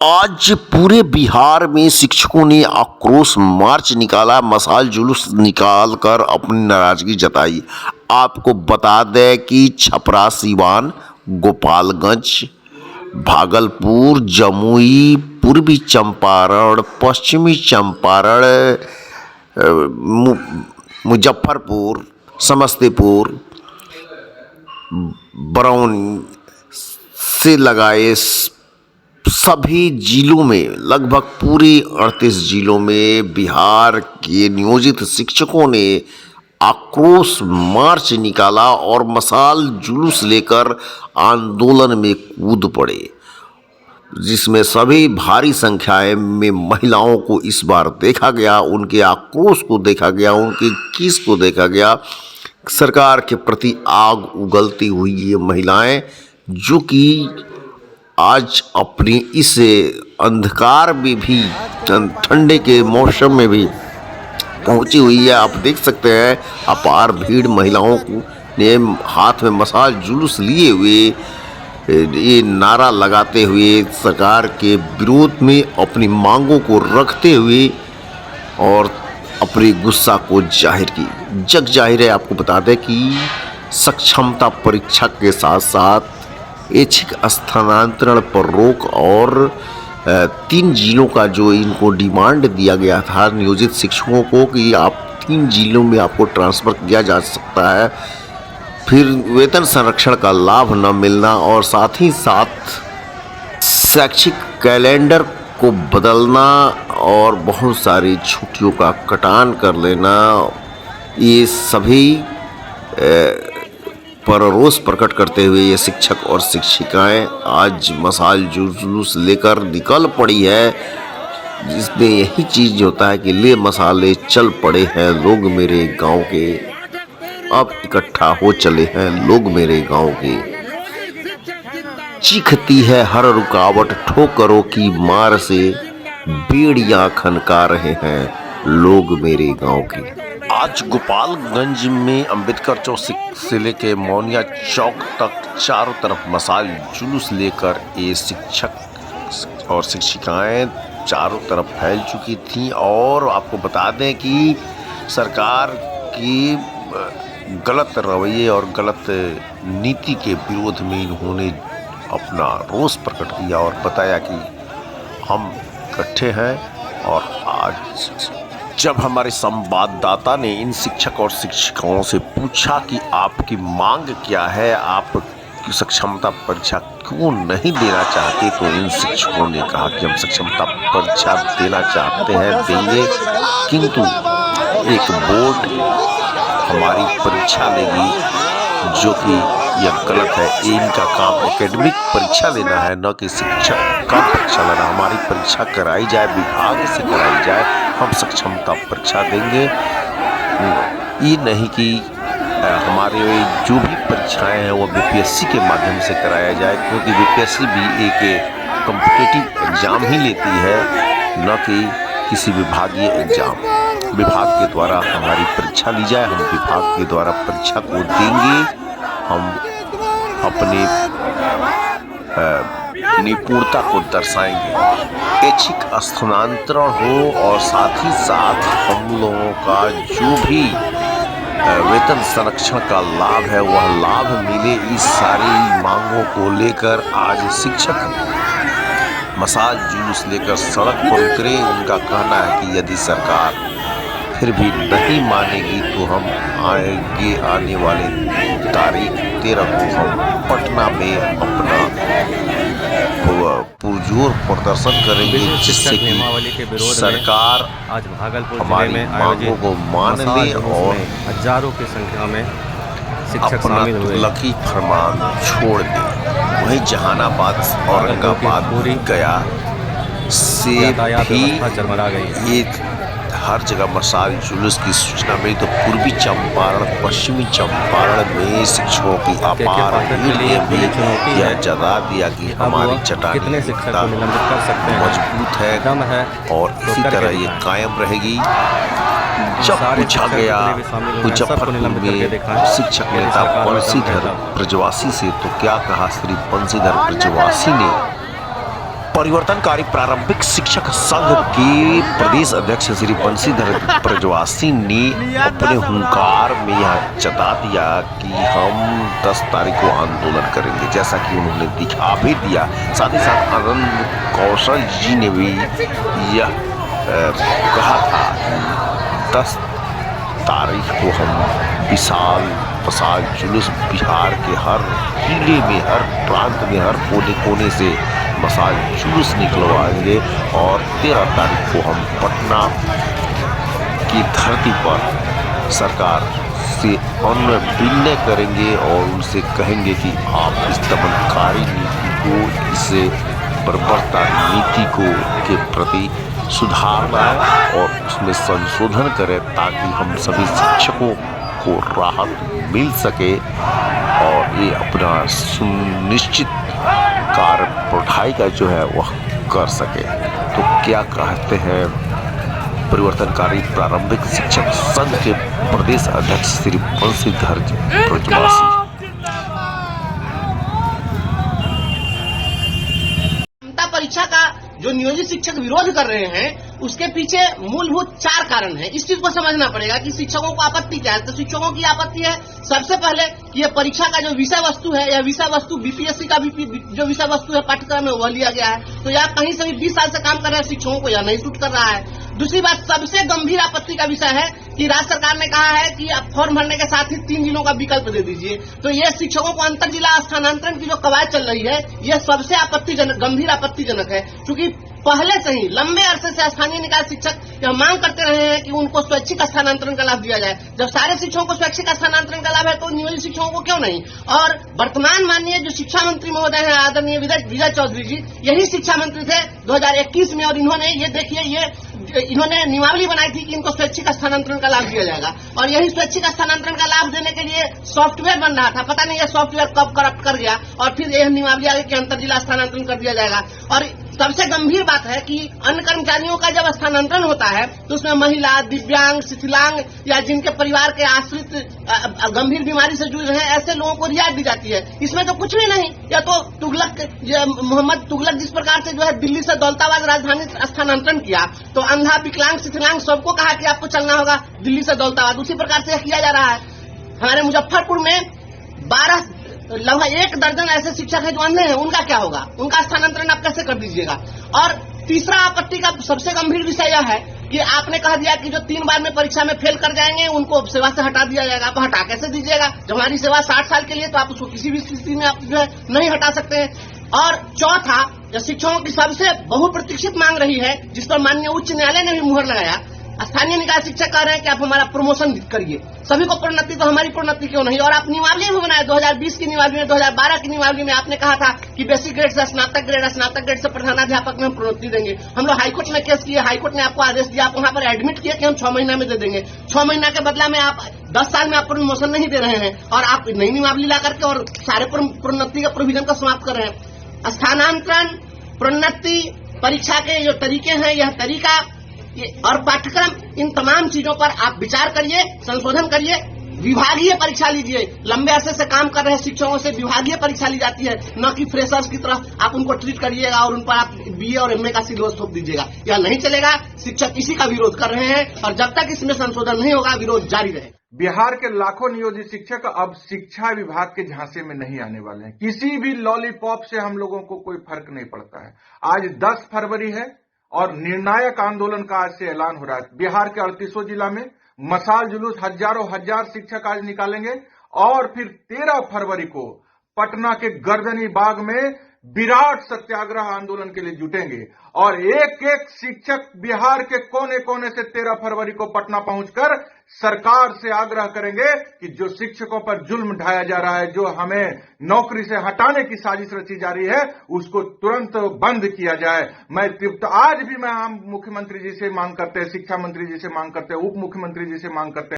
आज पूरे बिहार में शिक्षकों ने आक्रोश मार्च निकाला, मशाल जुलूस निकाल कर अपनी नाराजगी जताई। आपको बता दें कि छपरा, सीवान, गोपालगंज, भागलपुर, जमुई, पूर्वी चंपारण, पश्चिमी चंपारण, मुजफ्फरपुर, समस्तीपुर, बरौनी से लगाए सभी जिलों में, लगभग पूरे 38 जिलों में बिहार के नियोजित शिक्षकों ने आक्रोश मार्च निकाला और मशाल जुलूस लेकर आंदोलन में कूद पड़े, जिसमें सभी भारी संख्या में महिलाओं को इस बार देखा गया। उनके आक्रोश को देखा गया, उनके किस को देखा गया। सरकार के प्रति आग उगलती हुई ये महिलाएं, जो कि आज अपनी इस अंधकार में भी, ठंडे के मौसम में भी पहुंची हुई है। आप देख सकते हैं अपार भीड़ महिलाओं को ने हाथ में मशाल जुलूस लिए हुए ये नारा लगाते हुए सरकार के विरोध में अपनी मांगों को रखते हुए और अपने गुस्सा को जाहिर की। जग जाहिर है। आपको बता दें कि सक्षमता परीक्षा के साथ साथ ऐच्छिक स्थानांतरण पर रोक और 3 जिलों का जो इनको डिमांड दिया गया था नियोजित शिक्षकों को कि आप 3 जिलों में आपको ट्रांसफ़र किया जा सकता है, फिर वेतन संरक्षण का लाभ न मिलना और साथ ही साथ शैक्षिक कैलेंडर को बदलना और बहुत सारी छुट्टियों का कटान कर लेना, ये सभी पर रोष प्रकट करते हुए ये शिक्षक और शिक्षिकाएं आज मशाल जुलूस लेकर निकल पड़ी है, जिसमें यही चीज़ होता है कि ले मसाले चल पड़े हैं लोग मेरे गांव के, अब इकट्ठा हो चले हैं लोग मेरे गांव के। चीखती है हर रुकावट ठोकरों की मार से, बेड़ियां खनका रहे हैं लोग मेरे गांव के। आज गोपालगंज में अंबेडकर चौक से लेकर मौनिया चौक तक चारों तरफ मशाल जुलूस लेकर ये शिक्षक और शिक्षिकाएं चारों तरफ फैल चुकी थीं। और आपको बता दें कि सरकार की गलत रवैये और गलत नीति के विरोध में इन्होंने अपना रोष प्रकट किया और बताया कि हम इकट्ठे हैं। और आज जब हमारे संवाददाता ने इन शिक्षक और शिक्षिकाओं से पूछा कि आपकी मांग क्या है, आप सक्षमता परीक्षा क्यों नहीं देना चाहते, तो इन शिक्षकों ने कहा कि हम सक्षमता परीक्षा देना चाहते हैं, देंगे, किंतु एक बोर्ड हमारी परीक्षा लेगी, जो कि यह गलत है। इनका काम एकेडमिक परीक्षा लेना है, न कि शिक्षक का परीक्षा लेना। हमारी परीक्षा कराई जाए, विभाग से कराई जाए, हम सक्षमता परीक्षा देंगे। ये नहीं कि हमारे जो भी परीक्षाएं हैं वो बीपीएससी के माध्यम से कराया जाए, क्योंकि बीपीएससी भी एक कॉम्पिटिटिव एग्ज़ाम ही लेती है, न कि किसी विभागीय एग्ज़ाम। विभाग के द्वारा हमारी परीक्षा ली जाए, हम विभाग के द्वारा परीक्षा को देंगे, हम अपनी निपुणता को दर्शाएंगे। ऐच्छिक स्थानांतरण हो और साथ ही साथ हम लोगों का जो भी वेतन संरक्षण का लाभ है वह लाभ मिले। इस सारी मांगों को लेकर आज शिक्षक मशाल जुलूस लेकर सड़क पर उतरे। उनका कहना है कि यदि सरकार फिर भी नहीं मानेगी तो हम आने वाले तारीख 13 को हम पटना में अपना पुरजोर प्रदर्शन करेंगे, जिससे कि सरकार आज भागलपुर हमारी मांगों को मान ले और हजारों की संख्या में शिक्षक अपना शामिल हुए। तुगलकी फरमान छोड़ दे। वहीं जहानाबाद, औरंगाबाद, गया से भी चरमरा गई। ये हर जगह मशाल जुलूस की सूचना मिली। तो पूर्वी चंपारण, पश्चिमी चंपारण में शिक्षकों की अपार भीड़ ने भी यह जता दिया कि हमारी चटानी मजबूत है और इसी तरह ये कायम रहेगी। जब पूछा गया मुजफ्फरपुर में शिक्षक नेता बंशीधर ब्रजवासी से, तो क्या कहा श्री बंशीधर ब्रजवासी ने परिवर्तनकारी प्रारंभिक शिक्षक संघ के प्रदेश अध्यक्ष श्री बंशीधर ब्रजवासी ने अपने हुंकार में यह जता दिया कि हम 10 तारीख को आंदोलन करेंगे, जैसा कि उन्होंने दिखा भी दिया। साथ ही साथ आनंद कौशल जी ने भी यह कहा था कि 10 तारीख को हम विशाल जुलूस बिहार के हर जिले में, हर प्रांत में, हर कोने कोने से मसाल जुलूस निकलवाएंगे और 13 तारीख को हम पटना की धरती पर सरकार से अन्न विनय करेंगे और उनसे कहेंगे कि आप इस दमनकारी नीति को, इसे बर्बरता नीति को के प्रति सुधार लाएं और उसमें संशोधन करें ताकि हम सभी शिक्षकों को राहत मिल सके और ये अपना सुनिश्चित कार्य पढ़ाई का जो है वह कर सके। तो क्या कहते हैं परिवर्तनकारी प्रारंभिक शिक्षक संघ के प्रदेश अध्यक्ष श्री बंशीधर ब्रजवासी। परीक्षा का जो नियोजित शिक्षक विरोध कर रहे हैं उसके पीछे मूलभूत 4 कारण हैं। इस चीज को समझना पड़ेगा कि शिक्षकों को आपत्ति क्या है। तो शिक्षकों की आपत्ति है सबसे पहले कि ये परीक्षा का जो विषय वस्तु है, यह विषय वस्तु बीपीएससी का जो विषय वस्तु है पाठ्यक्रम में वह लिया गया है। तो यह कहीं से भी 20 साल से काम कर रहे हैं शिक्षकों को यह नहीं सूट कर रहा है। दूसरी बात, सबसे गंभीर आपत्ति का विषय है कि राज्य सरकार ने कहा है कि आप फॉर्म भरने के साथ ही 3 दिनों का विकल्प दे दीजिए। तो ये शिक्षकों को अंतर जिला स्थानांतरण की जो कवायद चल रही है यह सबसे आपत्तिजनक, गंभीर आपत्तिजनक है, क्योंकि पहले से ही लंबे अरसे से स्थानीय निकाय शिक्षक यह मांग करते रहे हैं कि उनको स्वैच्छिक स्थानांतरण का लाभ दिया जाए। जब सारे शिक्षकों को स्वैच्छिक स्थानांतरण का लाभ है तो नियोजित शिक्षकों को क्यों नहीं। और वर्तमान माननीय जो शिक्षा मंत्री महोदय हैं आदरणीय विजय चौधरी जी, यही शिक्षा मंत्री थे 2021 में और इन्होंने ये देखिए इन्होंने नियमावली बनाई थी कि इनको स्वैच्छिक स्थानांतरण का लाभ दिया जाएगा और यही स्वैच्छिक स्थानांतरण का लाभ देने के लिए सॉफ्टवेयर बन रहा था। पता नहीं यह सॉफ्टवेयर कब करप्ट कर गया और फिर यह नियमावली आगे कि अंतर जिला स्थानांतरण कर दिया जाएगा। और सबसे गंभीर बात है कि अन्य कर्मचारियों का जब स्थानांतरण होता है तो उसमें महिला, दिव्यांग, शिथिलांग या जिनके परिवार के आश्रित गंभीर बीमारी से जूझ रहे हैं ऐसे लोगों को रियायत दी जाती है। इसमें तो कुछ भी नहीं। या तो मोहम्मद तुगलक जिस प्रकार से जो है दिल्ली से दौलताबाद राजधानी स्थानांतरण किया तो अंधा, विकलांग, शिथिलांग सबको कहा कि आपको चलना होगा दिल्ली से दौलताबाद, उसी प्रकार से किया जा रहा है। हमारे मुजफ्फरपुर में 12 लगभग 1 दर्जन ऐसे शिक्षक हैं जो अंधे हैं, उनका क्या होगा, उनका स्थानांतरण आप कैसे कर दीजिएगा। और तीसरा आपत्ति का सबसे गंभीर विषय यह है कि आपने कह दिया कि जो 3 बार में परीक्षा में फेल कर जाएंगे उनको सेवा से हटा दिया जाएगा। आप हटा कैसे दीजिएगा जब हमारी सेवा 60 साल के लिए, तो आप उसको किसी भी स्थिति में आप जो है नहीं हटा सकते हैं। और चौथा, जो शिक्षकों की सबसे बहुप्रतीक्षित मांग रही है जिस पर माननीय उच्च न्यायालय ने भी मुहर लगाया, स्थानीय निकाय शिक्षक कह रहे हैं कि आप हमारा प्रमोशन करिए, सभी को प्रोन्नति, तो हमारी प्रोन्नति क्यों नहीं। और आप नियमावली भी बनाए 2020 की नियमावली में, 2012 की नियमावली में आपने कहा था कि बेसिक ग्रेड से स्नातक ग्रेड से प्रधानाध्यापक में हम प्रोन्नति देंगे। हम लोग हाईकोर्ट में केस किए, हाईकोर्ट ने आपको आदेश दिया, आप वहां पर एडमिट किए कि हम 6 महीना में दे देंगे। 6 महीना के बदला में आप 10 साल में आप प्रमोशन नहीं दे रहे हैं और आप नई नियमावली ला करके और सारे प्रोन्नति का प्रोविजन को समाप्त कर रहे हैं। स्थानांतरण, प्रोन्नति, परीक्षा के जो तरीके हैं, यह तरीका और पाठ्यक्रम, इन तमाम चीजों पर आप विचार करिए, संशोधन करिए, विभागीय परीक्षा लीजिए। लंबे अरसे से काम कर रहे शिक्षकों से विभागीय परीक्षा ली जाती है, न कि फ्रेशर्स की तरह आप उनको ट्रीट करिएगा और उन पर आप बीए और एमए का सिलेबस थोप दीजिएगा। यह नहीं चलेगा। शिक्षक इसी का विरोध कर रहे हैं और जब तक इसमें संशोधन नहीं होगा विरोध जारी रहेगा। बिहार के लाखों नियोजित शिक्षक अब शिक्षा विभाग के झांसे में नहीं आने वाले हैं। किसी भी लॉलीपॉप से हम लोगों को कोई फर्क नहीं पड़ता है। आज 10 फरवरी है और निर्णायक आंदोलन का आज से ऐलान हो रहा है। बिहार के 38 जिला में मसाल जुलूस हजारों हजार शिक्षक आज निकालेंगे और फिर 13 फरवरी को पटना के गर्दनी बाग में विराट सत्याग्रह आंदोलन के लिए जुटेंगे और एक एक शिक्षक बिहार के कोने कोने से 13 फरवरी को पटना पहुंचकर सरकार से आग्रह करेंगे कि जो शिक्षकों पर जुल्म ढाया जा रहा है, जो हमें नौकरी से हटाने की साजिश रची जा रही है, उसको तुरंत बंद किया जाए। तो आज भी मैं मुख्यमंत्री जी से मांग करते हैं, शिक्षा मंत्री जी से मांग करते हैं, उप मुख्यमंत्री जी से मांग करते हैं।